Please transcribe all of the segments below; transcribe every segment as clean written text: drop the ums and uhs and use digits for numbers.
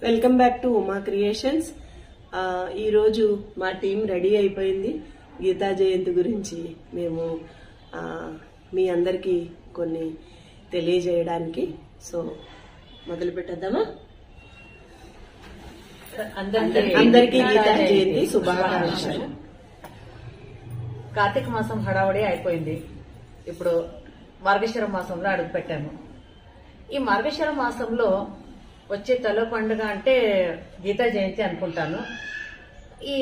Welcome back to Uma creations. ఈ రోజు మా టీం రెడీ అయిపోయింది. గీతా జయంతి గురించి మేము మీ అందరికీ కొన్ని తెలియజేయడానికి. సో మొదలు పెట్టేద్దామా? అందరికీ గీతా జయంతి శుభాకాంక్షలు. కార్తీక మాసం హడావుడి అయిపోయింది. ఇప్పుడు మార్గశిర మాసంలో అడుగు పెట్టాము. ఈ మార్గశిర మాసంలో వచ్చే తొలి పండుగ అంటే గీతా జయంతి అనుకుంటాను. ఈ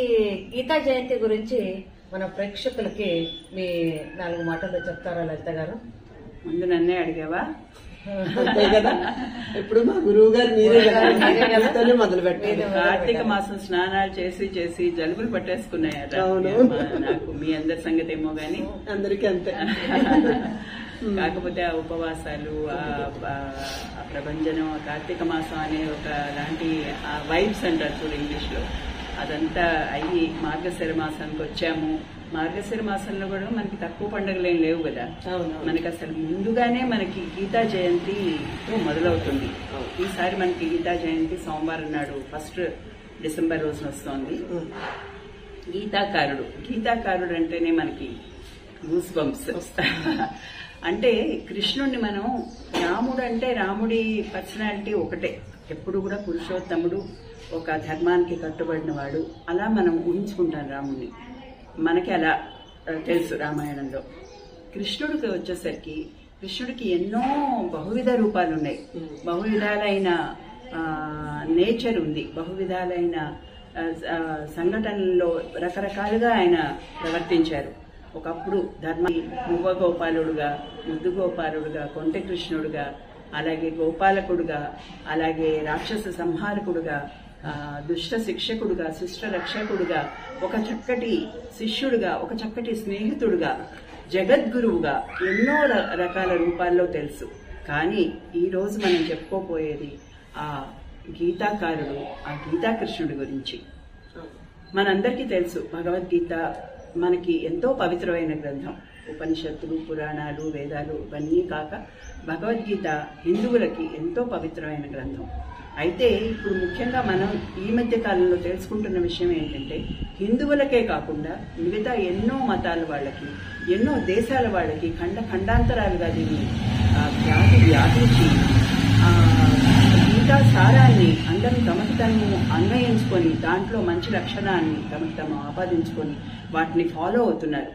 గీతా జయంతి గురించి మన ప్రేక్షకులకి మీ 4 మాటల్లో చెప్తారా లలిత గారు? ముందు నన్నే అడిగావా? అంతే కదా, ఇప్పుడు మా గురువు గారు మీరే మొదలు పెట్టారు. కార్తీక మాసం స్నానాలు చేసి చేసి జలుబులు పట్టేసుకున్నాయట. నాకు మీ అందరి సంగతి ఏమో గాని అందరికీ అంతే. కాకపోతే ఆ ఉపవాసాలు, ఆ ప్రభంజనం, కార్తీక మాసం అనే ఒక లాంటి వైబ్స్ అంటారు చూడు ఇంగ్లీష్ లో, అదంతా అయ్యి మార్గశిర మాసానికి వచ్చాము. మార్గశిర మాసంలో కూడా మనకి తక్కువ పండుగలు ఏం లేవు కదా. మనకి అసలు ముందుగానే మనకి గీతా జయంతి మొదలవుతుంది. ఈసారి మనకి గీతా జయంతి సోమవారం నాడు 1 డిసెంబర్ రోజున వస్తోంది. గీతాకారుడు అంటేనే మనకి గూస్ బంప్స్. అంటే కృష్ణుడిని మనం, రాముడు అంటే రాముడి పర్సనాలిటీ ఒకటే, ఎప్పుడు కూడా పురుషోత్తముడు, ఒక ధర్మానికి కట్టుబడిన వాడు, అలా మనం ఊహించుకుంటాం రాముడిని. మనకి అలా తెలుసు రామాయణంలో. కృష్ణుడికి వచ్చేసరికి కృష్ణుడికి ఎన్నో బహువిధ రూపాలు ఉన్నాయి, బహువిధాలైన నేచర్ ఉంది, బహువిధాలైన సంఘటనల్లో రకరకాలుగా ఆయన ప్రవర్తించారు. ఒకప్పుడు ధర్మ మువ్వ గోపాలుడుగా, ముద్దు గోపాలుడుగా, కొంటె కృష్ణుడుగా, అలాగే గోపాలకుడుగా, అలాగే రాక్షస సంహారకుడుగా, దుష్ట శిక్షకుడుగా, శిష్ట రక్షకుడుగా, ఒక చక్కటి శిష్యుడుగా, ఒక చక్కటి స్నేహితుడుగా, జగద్గురువుగా ఎన్నో రకాల రూపాల్లో తెలుసు. కానీ ఈ రోజు మనం చెప్పుకోపోయేది ఆ గీతాకారుడు, ఆ గీతాకృష్ణుడి గురించి. మనందరికీ తెలుసు భగవద్గీత మనకి ఎంతో పవిత్రమైన గ్రంథం. ఉపనిషత్తులు, పురాణాలు, వేదాలు ఇవన్నీ కాక భగవద్గీత హిందువులకి ఎంతో పవిత్రమైన గ్రంథం. అయితే ఇప్పుడు ముఖ్యంగా మనం ఈ మధ్య కాలంలో తెలుసుకుంటున్న విషయం ఏంటంటే, హిందువులకే కాకుండా మిగతా ఎన్నో మతాల వాళ్ళకి, ఎన్నో దేశాల వాళ్ళకి ఖండాంతరాలుగా దీన్ని వ్యాపించి గీతా సారాన్ని అందరూ తమకు తను అన్వయించుకొని, దాంట్లో మంచి లక్షణాన్ని తమకు తాము ఆపాదించుకొని వాటిని ఫాలో అవుతున్నారు.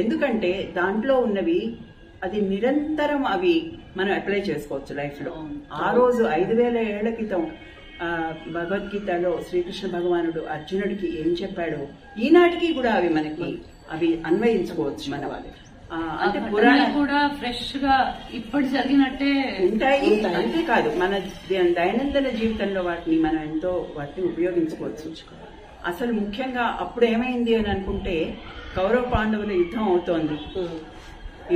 ఎందుకంటే దాంట్లో ఉన్నవి అది నిరంతరం అవి మనం అప్లై చేసుకోవచ్చు లైఫ్ లో. ఆ రోజు 5000 ఏళ్ల క్రితం భగవద్గీతలో శ్రీకృష్ణ భగవానుడు అర్జునుడికి ఏం చెప్పాడో ఈనాటికి కూడా అవి మనకి అవి అన్వయించుకోవచ్చు మన వాళ్ళు. అంటే పురాణాలు కూడా ఫ్రెష్ గా ఇప్పుడు జరిగినట్టే ఉంటాయి. అంతేకాదు మన దైనందిన జీవితంలో మనం ఎంతో వాటిని ఉపయోగించుకోవచ్చు. అసలు ముఖ్యంగా అప్పుడు ఏమైంది అని అనుకుంటే, కౌరవ పాండవుల యుద్ధం అవుతోంది.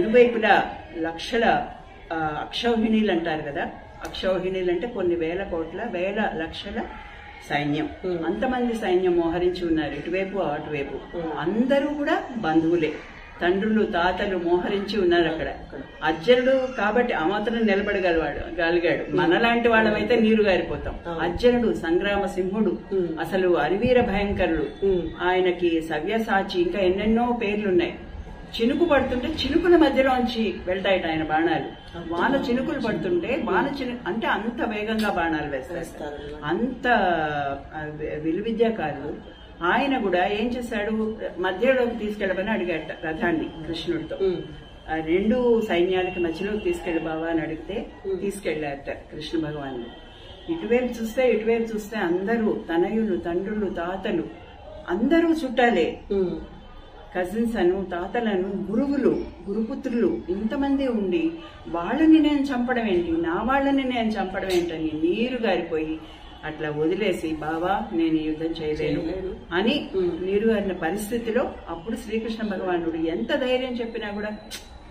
ఇరువైపులా లక్షల అక్షౌహిణీలు అంటారు కదా. అక్షౌహిణీలు అంటే కొన్ని వేల కోట్ల, వేల లక్షల సైన్యం. అంతమంది సైన్యం మోహరించి ఉన్నారు, ఇటువైపు అటువైపు. అందరూ కూడా బంధువులే, తండ్రులు తాతలు మోహరించి ఉన్నారు అక్కడ. అర్జునుడు కాబట్టి ఆ మాత్రం నిలబడగలిగాడు. మనలాంటి వాళ్ళమైతే నీరు గారిపోతాం. అర్జునుడు సంగ్రామ సింహుడు, అసలు అరివీర భయంకరుడు, ఆయనకి సవ్యసాచి, ఇంకా ఎన్నెన్నో పేర్లున్నాయి. చినుకు పడుతుంటే చినుకుల మధ్యలోంచి వెళ్తాయట ఆయన బాణాలు. వాన చినుకులు పడుతుంటే అంటే అంత వేగంగా బాణాలు వేస్తారు. అంత విలువిద్యాకారులు. ఆయన కూడా ఏం చేశాడు, మధ్యలోకి తీసుకెళ్ళమని అడిగాట రథాన్ని కృష్ణుడితో. 2 సైన్యాలకి మధ్యలోకి తీసుకెళ్లి బావా అని అడిగితే తీసుకెళ్లారట కృష్ణ భగవానుడు. ఇటువైపు చూస్తే అందరూ తనయులు, తండ్రులు, తాతలు అందరూ చుట్టాలే. కజిన్స్ అను, తాతలను, గురువులు, గురుపుత్రులు ఇంతమంది ఉండి వాళ్ళని నేను చంపడం ఏంటి, నా వాళ్ళని నేను చంపడం ఏంటని నీరు గారిపోయి అట్లా వదిలేసి, బావా నేను యుద్ధం చేయలేను అని నీరు గారిన పరిస్థితిలో అప్పుడు శ్రీకృష్ణ భగవానుడు ఎంత ధైర్యం చెప్పినా కూడా,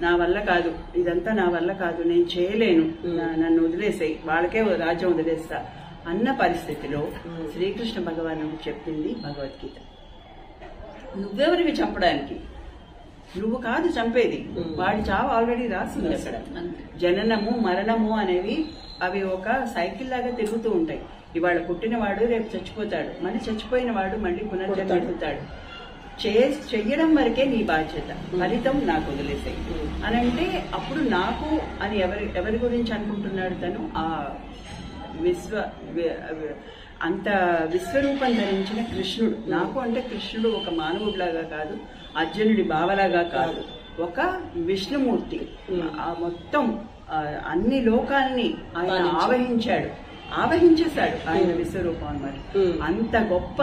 నా వల్ల కాదు, ఇదంతా నా వల్ల కాదు, నేను చేయలేను, నన్ను వదిలేసాయి, వాళ్ళకే రాజ్యం వదిలేస్తా అన్న పరిస్థితిలో శ్రీకృష్ణ భగవానుడు చెప్పింది భగవద్గీత. నువ్వెవరివి చంపడానికి, నువ్వు కాదు చంపేది, వాడి చావు ఆల్రెడీ రాసింది అక్కడ. జననము మరణము అనేవి అవి ఒక సైకిల్ లాగా తిరుగుతూ ఉంటాయి. ఇవాళ పుట్టినవాడు రేపు చచ్చిపోతాడు, మళ్ళీ చచ్చిపోయిన వాడు మళ్ళీ పునర్జన్మెత్తుతాడు. చెయ్యడం వరకే నీ బాధ్యత, ఫలితం నాకు వదిలేసాయి అని అంటే అప్పుడు నాకు అని ఎవరి గురించి అనుకుంటున్నాడు తను? ఆ అంత విశ్వరూపం ధరించిన కృష్ణుడు. నాకు అంటే కృష్ణుడు ఒక మానవుడిలాగా కాదు, అర్జునుడి బావలాగా కాదు, ఒక విష్ణుమూర్తి. ఆ మొత్తం అన్ని లోకాల్ని ఆయన ఆవహించేశాడు ఆయన విశ్వరూపం అన్నమాట. అంత గొప్ప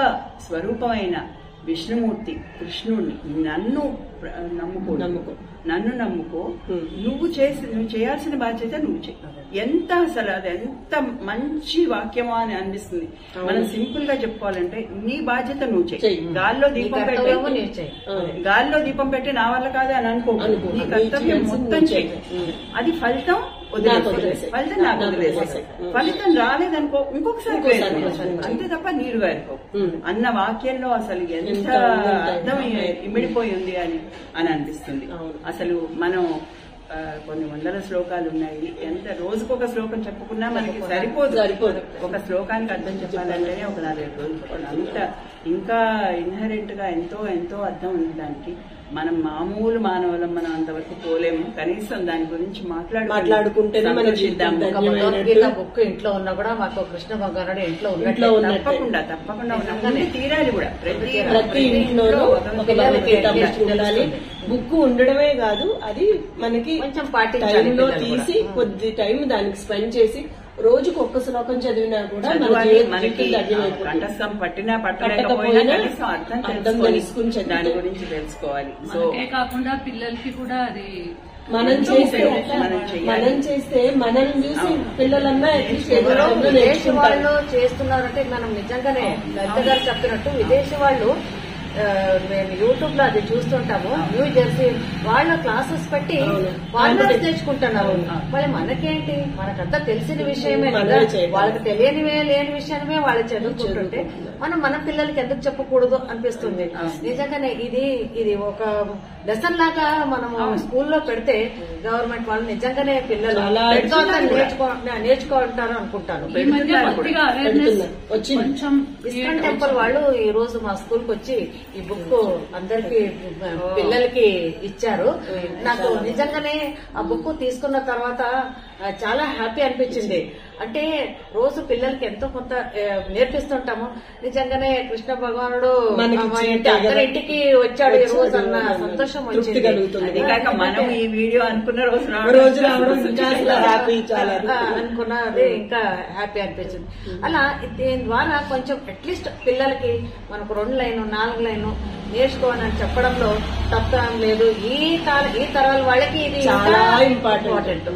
స్వరూపమైన విష్ణుమూర్తి కృష్ణుడిని నన్ను నమ్ముకో, నువ్వు చేయాల్సిన బాధ్యత నువ్వు చేయి. ఎంత అసలు అది ఎంత మంచి వాక్యమా అని అనిపిస్తుంది. మనం సింపుల్ గా చెప్పుకోవాలంటే నీ బాధ్యత నువ్వు చేయి. గాల్లో దీపం పెట్టి నా వల్ల కాదు అని అనుకో, నీ కర్తవ్యం మొత్తం చేయి. అది ఫలితం ఫలితం నాకు వదిలేసేసి, ఫలితం రాలేదనుకో ఇంకొకసారి అంతే తప్ప నీరు గారిపో అన్న వాక్యంలో అసలు ఎంత అర్థం ఇమిడిపోయి ఉంది అని అనిపిస్తుంది. అసలు మనం కొన్ని వందల శ్లోకాలు ఉన్నాయి, ఎంత రోజుకొక శ్లోకం చెప్పుకున్నా మనకి సరిపోదు. ఒక శ్లోకానికి అర్థం చెప్పాలంటేనే ఒక 4 రోజులు. అంత ఇంకా ఇన్హరెంట్ గా ఎంతో ఎంతో అర్థం ఉంది దానికి. మనం మామూలు మానవులం, మనం అంతవరకు పోలేము. కనీసం దాని గురించి మాట్లాడుకుంటేనే బుక్ ఇంట్లో ఉన్నా కూడా మాకు కృష్ణ భగవానుడు ఇంట్లో తప్పకుండా తీరాలి కూడా. ప్రతి ఇంట్లో ఉండాలి. బుక్ ఉండడమే కాదు, అది మనకి కొంచెం టైంలో తీసి కొద్ది టైం దానికి స్పెండ్ చేసి రోజుకు ఒక్క శ్లోకం చదివినా కూడా మనకి కంఠస్థం పట్టినా పట్టలేకపోయినా అర్థం తెలుసుకుని దాని గురించి తెలుసుకోవాలి. మనకే కాకుండా పిల్లలకి కూడా అది మనం చేస్తే మనల్ని చూసి పిల్లలన్నా విదేశీ వాళ్ళు చేస్తున్నారంటే మనం నిజంగానే లలిత గారు చెప్పినట్టు విదేశీ వాళ్ళు మేము యూట్యూబ్ లో అది చూస్తుంటాము. న్యూ జెర్సీ వాళ్ళ క్లాసెస్ పెట్టి వాళ్ళు నేర్చుకుంటున్నారు. మళ్ళీ మనకేంటి, మనకంతా తెలిసిన విషయమే కదా, వాళ్ళకి లేని విషయమే వాళ్ళు చదువుకుంటుంటే మన పిల్లలకి ఎందుకు చెప్పకూడదు అనిపిస్తుంది. నిజంగానే ఇది ఒక లెసన్ లాగా మనము స్కూల్లో పెడితే గవర్నమెంట్ వాళ్ళు నిజంగానే పిల్లలు నేర్చుకుంటారు అనుకుంటాను. ఇస్కాన్ టెంపుల్ వాళ్ళు ఈ రోజు మా స్కూల్ కి వచ్చి ఈ బుక్ అందరికి పిల్లలకి ఇచ్చారు. నాకు నిజంగానే ఆ బుక్ తీసుకున్న తర్వాత చాలా హ్యాపీ అనిపించింది. అంటే రోజు పిల్లలకి ఎంతో కొంత నేర్పిస్తుంటాము. నిజంగానే కృష్ణ భగవానుడు అందరింటికి వచ్చాడు ఈ రోజు అన్న సంతోషం వచ్చింది. అది కాక మనం ఈ వీడియో అనుకున్న రోజు అనుకున్నది ఇంకా హ్యాపీ అనిపించింది. అలా దీని ద్వారా కొంచెం అట్లీస్ట్ పిల్లలకి మనకు 2 లైన్ 4 లైన్ నేర్చుకోవాలని చెప్పడంలో తప్పేం లేదు. ఈ తరాల వాళ్ళకి ఇది చాలా ఇంపార్టెంట్.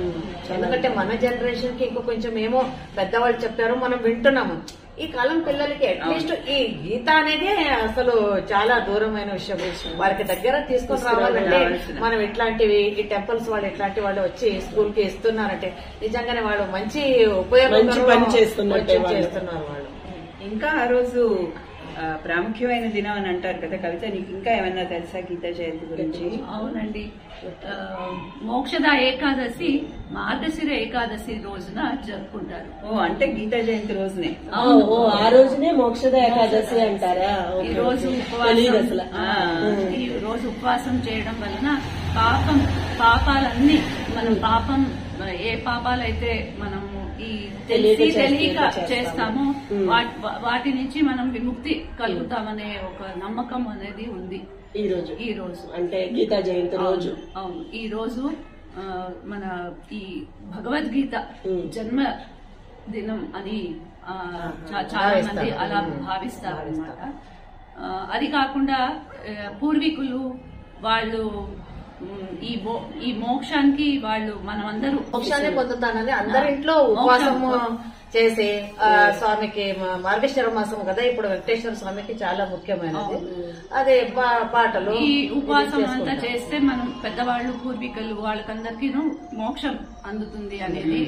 ఎందుకంటే మన జనరేషన్ కి ఇంకో కొంచెం ఏమో పెద్దవాళ్ళు చెప్పారు, మనం వింటున్నాము. ఈ కాలం పిల్లలకి అట్లీస్ట్ ఈ గీత అనేది అసలు చాలా దూరమైన విషయం. వారికి దగ్గర తీసుకొని రావాలంటే మనం ఇట్లాంటివి ఈ టెంపుల్స్ వాళ్ళు ఇట్లాంటి వాళ్ళు వచ్చి స్కూల్ కి ఇస్తున్నారంటే నిజంగానే వాళ్ళు మంచి ఉపయోగం చేస్తున్నారు వాళ్ళు. ఇంకా ఆ రోజు ప్రాముఖ్యమైన దినం అని అంటారు కదా కవిత, నీకు ఇంకా ఏమన్నా తెలుసా గీతా జయంతి గురించి? అవునండి, మోక్షద ఏకాదశి మార్గశిర ఏకాదశి రోజున జరుపుకుంటారు. అంటే గీతా జయంతి రోజునే ఆ రోజునే మోక్షద ఏకాదశి అంటారా? ఈ రోజు ఉపవాసం చేయడం వలన పాపాలన్నీ మనం ఏ పాపాలైతే మనము ఈ తెలియక చేస్తామో వాటి నుంచి మనం విముక్తి కలుగుతామనే ఒక నమ్మకం అనేది ఉంది. ఈ రోజు అంటే గీతా జయంతి రోజు. అవును, ఈ రోజు మన ఈ భగవద్గీత జన్మ దినం అని చాలా మంది అలా భావిస్తారు అన్నమాట. అది కాకుండా పూర్వీకులు వాళ్ళు ఈ మోక్షానికి వాళ్ళు మనమందరూ మోక్షాన్ని పొందుతానని అందరింట్లో ఉపవాసము చేసి స్వామికి మార్గశిర మాసం కదా ఇప్పుడు వెంకటేశ్వర స్వామికి చాలా ముఖ్యమైనది. అదే పాటలు ఈ ఉపవాసం అంతా చేస్తే మనం పెద్దవాళ్ళు పూర్వీకులు వాళ్ళకందరికీ మోక్షం అందుతుంది అనేది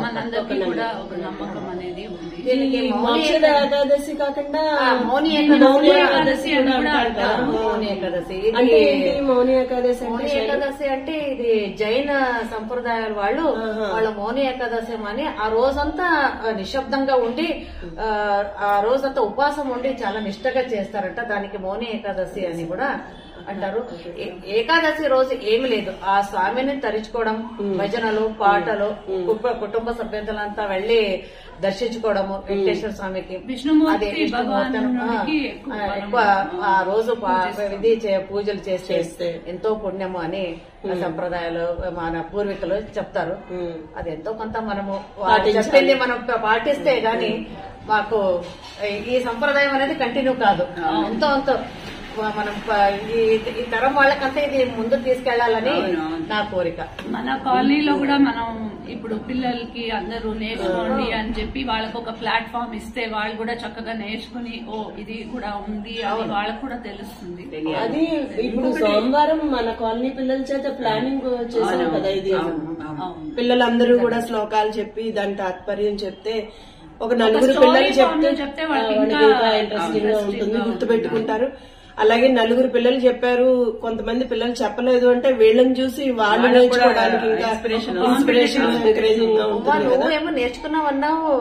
మనందరికీ కూడా ఒక నమ్మకం అనేది ఉంది. దీనికి మోక్షద ఏకాదశి కాకుండా మౌని మౌని ఏకాదశి ఏకాదశి కూడా కూడా అంటారు. అంటారు. మౌని ఏకాదశి అంటే ఏంటి మౌని ఏకాదశి అంటే? మౌని ఏకాదశి అంటే ఇది జైన సంప్రదాయాల వాళ్ళు వాళ్ళ మౌని ఏకాదశి అని ఆ రోజంతా నిశ్శబ్దంగా ఉండి ఆ రోజంతా ఉపవాసం ఉండి చాలా నిష్టగా చేస్తారంట. దానికి మౌని ఏకాదశి అని కూడా అంటారు. ఏకాదశి రోజు ఏమి లేదు, ఆ స్వామిని తరించుకోవడం, భజనలు, పాటలు, కుటుంబ సభ్యులంతా వెళ్లి దర్శించుకోవడము వెంకటేశ్వర స్వామికి, విష్ణుమూర్తి అదే భగవానుడికి ఎక్కువ ఆ రోజు పూజలు చేస్తే ఎంతో పుణ్యము అని సంప్రదాయాలు మన పూర్వీకులు చెప్తారు. అది ఎంతో కొంత మనము చెప్పింది మనం పాటిస్తే గాని మాకు ఈ సంప్రదాయం అనేది కంటిన్యూ కాదు. ఎంతో మనం ఈ తరం వాళ్ళకంతా ఇది ముందుకు తీసుకెళ్లాలని నా కోరిక. మన కాలనీలో కూడా మనం ఇప్పుడు పిల్లలకి అందరూ నేర్చుకోండి అని చెప్పి వాళ్ళకు ఒక ప్లాట్ఫామ్ ఇస్తే వాళ్ళు కూడా చక్కగా నేర్చుకుని ఓ ఇది కూడా ఉంది అని వాళ్ళకు కూడా తెలుస్తుంది. అది ఇప్పుడు సోమవారం మన కాలనీ పిల్లల చేత ప్లానింగ్ చేశాం కదా. ఇది పిల్లలందరూ కూడా శ్లోకాలు చెప్పి దాని తాత్పర్యం చెప్తే ఒక నలుగురు పిల్లలు చెప్తే వాళ్ళకి ఇంకా ఇంట్రెస్టింగ్ గా ఉంటుంది, గుర్తుపెట్టుకుంటారు. అలాగే నలుగురు పిల్లలు చెప్పారు, కొంతమంది పిల్లలు చెప్పలేదు అంటే వీళ్ళని చూసి వాళ్ళు నేర్చుకోవడానికి ఇంకా ఇన్స్పిరేషన్ ఎంకరేజింగ్ గా ఉంటుంది కదా. నువ్వేమో నేర్చుకున్నావన్నావు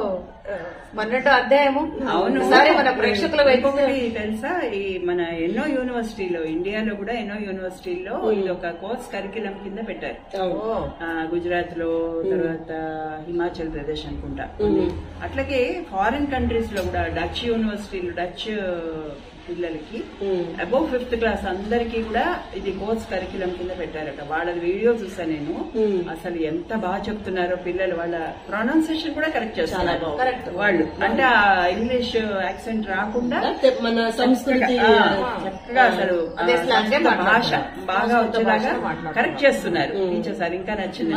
12వ అధ్యాయము. అవును, సరే మన ప్రేక్షకుల వైపు తెలుసా, ఈ మన ఎన్నో యూనివర్సిటీలో, ఇండియాలో కూడా ఎన్నో యూనివర్సిటీల్లో ఇది ఒక కోర్స్ కరిక్యులం కింద పెట్టారు. గుజరాత్ లో, తర్వాత హిమాచల్ ప్రదేశ్ అనుకుంటా. అట్లాగే ఫారిన్ కంట్రీస్ లో కూడా డచ్ యూనివర్సిటీలు, డచ్ పిల్లలకి అబౌవ్ 5th క్లాస్ అందరికీ కూడా ఇది కోర్స్ కరిక్యులం కింద పెట్టారట. వాళ్ళ వీడియో చూసా నేను. అసలు ఎంత బాగా చెప్తున్నారో పిల్లలు. వాళ్ళ ప్రొనౌన్సియేషన్ కూడా కరెక్ట్ చేస్తున్నారు వాళ్ళు. అంటే ఆ ఇంగ్లీష్ యాక్సెంట్ రాకుండా మన సంస్కృతి చక్కగా అసలు భాష బాగా వచ్చేలాగా కరెక్ట్ చేస్తున్నారు టీచర్స్. అది ఇంకా నచ్చింది.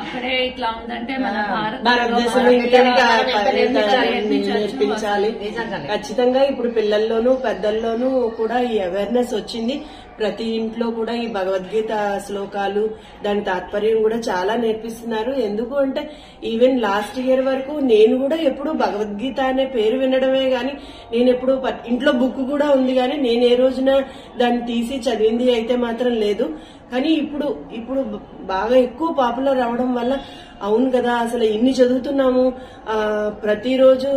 అక్కడే ఇట్లా ఉందంటే మన భారతదేశంలో నేర్పించాలి ఖచ్చితంగా. ఇప్పుడు పిల్లల్లో పెద్దల్లోనూ కూడా ఈ అవేర్నెస్ వచ్చింది. ప్రతి ఇంట్లో కూడా ఈ భగవద్గీత శ్లోకాలు, దాని తాత్పర్యం కూడా చాలా నేర్పిస్తున్నారు. ఎందుకు అంటే ఈవెన్ లాస్ట్ ఇయర్ వరకు నేను కూడా ఎప్పుడు భగవద్గీత అనే పేరు వినడమే గాని, నేను ఎప్పుడు ఇంట్లో బుక్ కూడా ఉంది కానీ నేను ఏ రోజున దాన్ని తీసి చదివింది అయితే మాత్రం లేదు. కానీ ఇప్పుడు బాగా ఎక్కువ పాపులర్ అవడం వల్ల అవును కదా, అసలు ఇన్ని చదువుతున్నాము, ప్రతిరోజు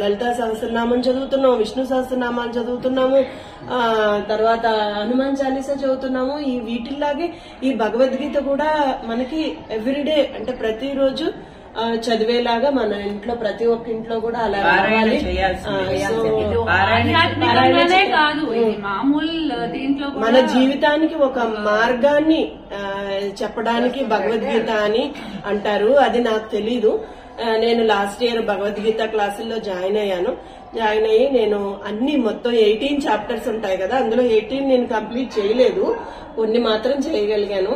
లలితా సహస్రనామం చదువుతున్నాము, విష్ణు సహస్రనామాలు చదువుతున్నాము, తర్వాత హనుమాన్ చాలీసా చదువుతున్నాము. ఈ వీటిల్లాగే ఈ భగవద్గీత కూడా మనకి ఎవ్రీడే అంటే ప్రతిరోజు చదివేలాగా మన ఇంట్లో ప్రతి ఒక్క ఇంట్లో కూడా అలా రావాలి. మన జీవితానికి ఒక మార్గాన్ని చెప్పడానికి భగవద్గీత అని అంటారు. అది నాకు తెలీదు. నేను లాస్ట్ ఇయర్ భగవద్గీత క్లాసుల్లో జాయిన్ అయ్యాను. జాయిన్ అయ్యి నేను అన్ని మొత్తం 18 చాప్టర్స్ ఉంటాయి కదా, అందులో 18 నేను కంప్లీట్ చేయలేదు, కొన్ని మాత్రం చేయగలిగాను.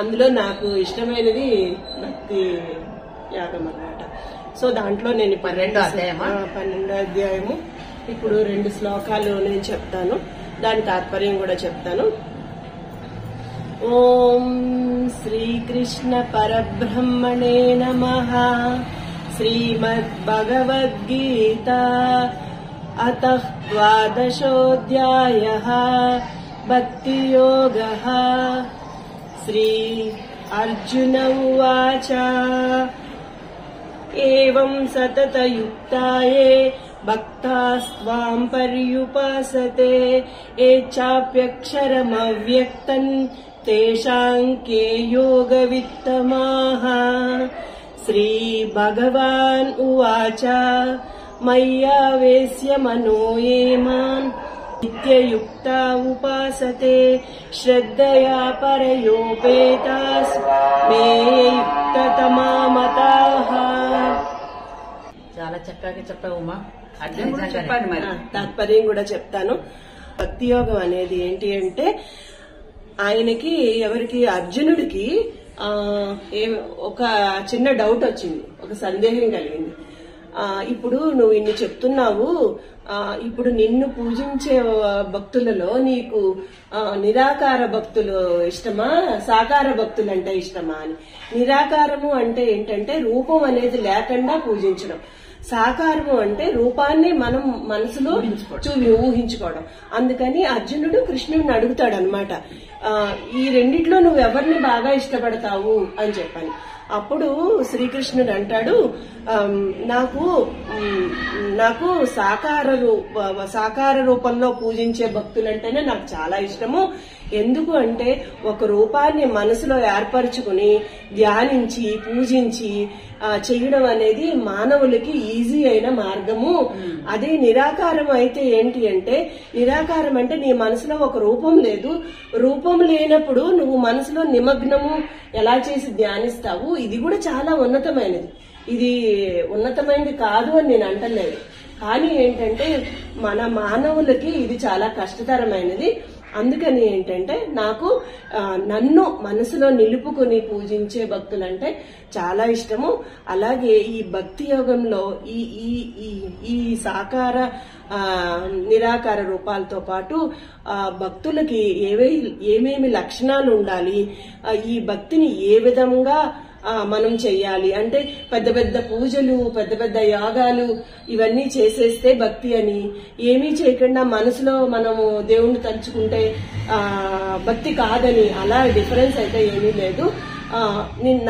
అందులో నాకు ఇష్టమైనది భక్తి యాగం అన్నమాట. సో దాంట్లో నేను 12వ అధ్యాయము ఇప్పుడు 2 శ్లోకాలు నేను చెప్తాను, దాని తాత్పర్యం కూడా చెప్తాను. ఓం శ్రీకృష్ణ పరబ్రహ్మణే నమః. శ్రీమద్భగవద్గీత అతః 12ోऽధ్యాయః భక్తియోగః. శ్రీ అర్జున ఉవాచ ఏవం సతతయుక్తాయే భక్తాస్త్వాం పర్యుపాసతే ఏ చాప్యక్షరమవ్యక్తం తేషాం కే యోగవిత్తమాః. శ్రీ భగవాన్ ఉవాచ మయ్యావేశ్య మనో ఏ మాం నిత్యయుక్తా ఉపాసతే శ్రద్ధయా పరయోపేతాస్ మే యుక్తతమా మతాః. చాలా చక్కగా చెప్పావు ఉమా. అర్థం కూడా చెప్పాలి, మరి తాత్పర్యం కూడా చెప్తాను. భక్తి యోగం అనేది ఏంటి అంటే ఆయనకి ఎవరికి అర్జునుడికి ఒక చిన్న డౌట్ వచ్చింది, ఒక సందేహం కలిగింది. ఇప్పుడు నువ్వు ఇన్ని చెప్తున్నావు, ఇప్పుడు నిన్ను పూజించే భక్తులలో నీకు నిరాకార భక్తులు ఇష్టమా, సాకార భక్తులు అంటే ఇష్టమా అని. నిరాకారము అంటే ఏంటంటే రూపం అనేది లేకుండా పూజించడం. సాకారము అంటే రూపాన్ని మనం మనసులో ఊహించుకోవడం. అందుకని అర్జునుడు కృష్ణుడిని అడుగుతాడు అనమాట, ఈ రెండిట్లో నువ్వు ఎవరిని బాగా ఇష్టపడతావు అని చెప్పాను. అప్పుడు శ్రీకృష్ణుడు అంటాడు, నాకు సాకార రూపంలో పూజించే భక్తులంటేనే నాకు చాలా ఇష్టము. ఎందుకు అంటే ఒక రూపాన్ని మనసులో ఏర్పరచుకుని ధ్యానించి పూజించి చెయ్యడం అనేది మానవులకి ఈజీ అయిన మార్గము. అదే నిరాకారం అయితే ఏంటి అంటే, నిరాకారం అంటే నీ మనసులో ఒక రూపం లేదు, రూపం లేనప్పుడు నువ్వు మనసులో నిమగ్నము ఎలా చేసి ధ్యానిస్తావు. ఇది కూడా చాలా ఉన్నతమైనది. ఇది ఉన్నతమైనది కాదు అని నేను అంటలేదు, కానీ ఏంటంటే మన మానవులకి ఇది చాలా కష్టతరమైనది. అందుకని ఏంటంటే నాకు నన్ను మనసులో నిలుపుకొని పూజించే భక్తులంటే చాలా ఇష్టము. అలాగే ఈ భక్తి యోగంలో ఈ సాకార నిరాకార రూపాలతో పాటు భక్తులకి ఏమేమి లక్షణాలు ఉండాలి, ఈ భక్తిని ఏ విధంగా మనం చెయ్యాలి అంటే పెద్ద పెద్ద పూజలు, పెద్ద పెద్ద యాగాలు ఇవన్నీ చేసేస్తే భక్తి అని, ఏమీ చేయకుండా మనసులో మనము దేవుణ్ణి తలుచుకుంటే భక్తి కాదని, అలా డిఫరెన్స్ అయితే ఏమీ లేదు.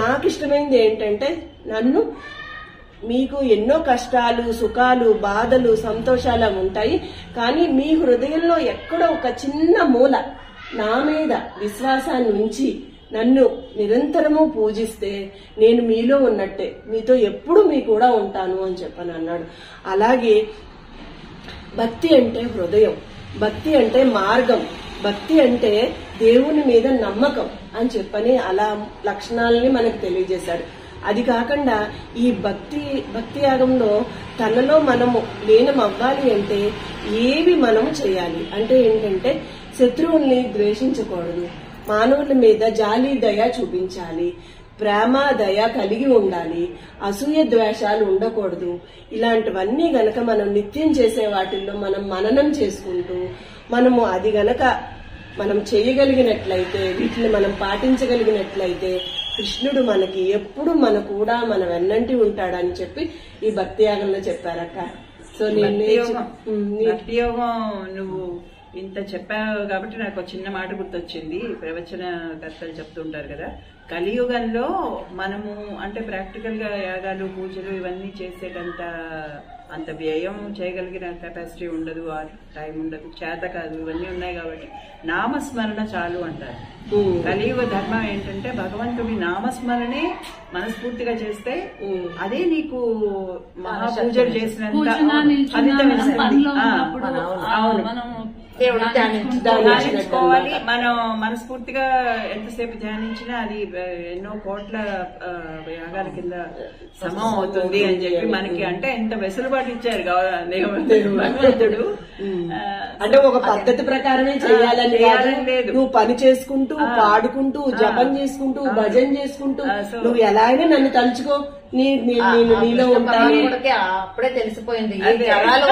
నాకు ఇష్టమైనది ఏంటంటే, నన్ను మీకు ఎన్నో కష్టాలు, సుఖాలు, బాధలు, సంతోషాలు ఉంటాయి, కానీ మీ హృదయంలో ఎక్కడో ఒక చిన్న మూల నా మీద విశ్వాసాన్ని ఉంచి నన్ను నిరంతరము పూజిస్తే నేను మీలో ఉన్నట్టే, మీతో ఎప్పుడు మీ కూడా ఉంటాను అని చెప్పని అన్నాడు. అలాగే భక్తి అంటే హృదయం, భక్తి అంటే మార్గం, భక్తి అంటే దేవుని మీద నమ్మకం అని చెప్పని అలా లక్షణాలని మనకు తెలియజేశాడు. అది కాకుండా ఈ భక్తి యాగంలో తనలో మనము లీనం అవ్వాలి అంటే ఏవి మనము చేయాలి అంటే ఏంటంటే, శత్రువుల్ని ద్వేషించకూడదు, మానవుల మీద జాలి దయ చూపించాలి, ప్రేమ దయ కలిగి ఉండాలి, అసూయ ద్వేషాలు ఉండకూడదు. ఇలాంటివన్నీ గనక మనం నిత్యం చేసే వాటిల్లో మనం మననం చేసుకుంటూ మనము అది గనక మనం చేయగలిగినట్లయితే, వీటిని మనం పాటించగలిగినట్లయితే కృష్ణుడు మనకి ఎప్పుడు మన కూడా మన వెన్నంటి ఉంటాడని చెప్పి ఈ భక్తి యాగంలో చెప్పారక్క. సో భక్తి యోగం నువ్వు ఇంత చెప్పావు కాబట్టి నాకు చిన్న మాట గుర్తొచ్చింది. ప్రవచనకర్తలు చెప్తుంటారు కదా, కలియుగంలో మనము అంటే ప్రాక్టికల్ గా యాగాలు, పూజలు ఇవన్నీ చేసేటంత అంత వ్యయం చేయగలిగిన కెపాసిటీ ఉండదు, ఆ టైం ఉండదు, చేత కాదు, ఇవన్నీ ఉన్నాయి కాబట్టి నామస్మరణ చాలు అంటారు. కలియుగ ధర్మం ఏంటంటే భగవంతుడి నామస్మరణే మనస్ఫూర్తిగా చేస్తే అదే నీకు మహాపూజలు చేసినంత ఫలితం ఇస్తుంది. ధ్యానించుకోవాలి. మనం మనస్ఫూర్తిగా ఎంతసేపు ధ్యానించినా అది ఎన్నో కోట్ల యాగాల కింద సమం అవుతుంది అని చెప్పి మనకి అంటే ఎంత వెసులుబాటు ఇచ్చారు భగవంతుడు. అంటే ఒక పద్ధతి ప్రకారమే చేయాలని లేదు, నువ్వు పని చేసుకుంటూ పాడుకుంటూ జపం చేసుకుంటూ భజన చేసుకుంటూ నువ్వు ఎలా అయినా నన్ను తలుచుకో, నీలో ఉంటాను. అప్పుడే తెలిసిపోయింది వాళ్ళు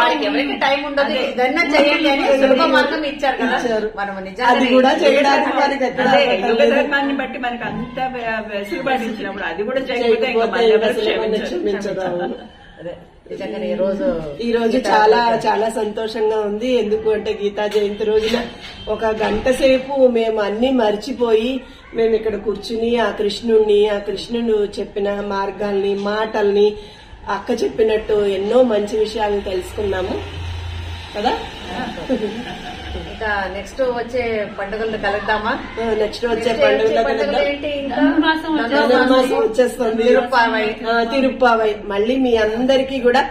వాళ్ళకి ఎవరికి టైం ఉండదు, ఏదైనా చేయండి అని సులభ మార్గం ఇచ్చారు కదా. మనం అది కూడా చేయడానికి ధర్మాన్ని బట్టి మనకి అంత వెసులుబాటు ఇచ్చినప్పుడు అది కూడా చేయకపోతే ఈ రోజు చాలా చాలా సంతోషంగా ఉంది. ఎందుకు అంటే గీతా జయంతి రోజున ఒక గంట సేపు మేము అన్ని మర్చిపోయి మేము ఇక్కడ కూర్చుని ఆ కృష్ణుడు చెప్పిన మార్గాల్ని, మాటల్ని, అక్క చెప్పినట్టు ఎన్నో మంచి విషయాలను తెలుసుకున్నాము కదా. ఇంకా నెక్స్ట్ వచ్చే పండుగలు కలుద్దామా? నెక్స్ట్ వచ్చే పండుగలు ధనుర్మాసం వచ్చేస్తుంది, తిరుప్పావై. మళ్ళీ మీ అందరికీ కూడా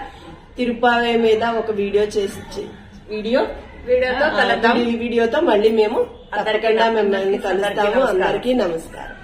తిరుప్పావై మీద ఒక వీడియోతో మళ్ళీ మేము తప్పకుండా మిమ్మల్ని కలుస్తాము. అందరికీ నమస్కారం.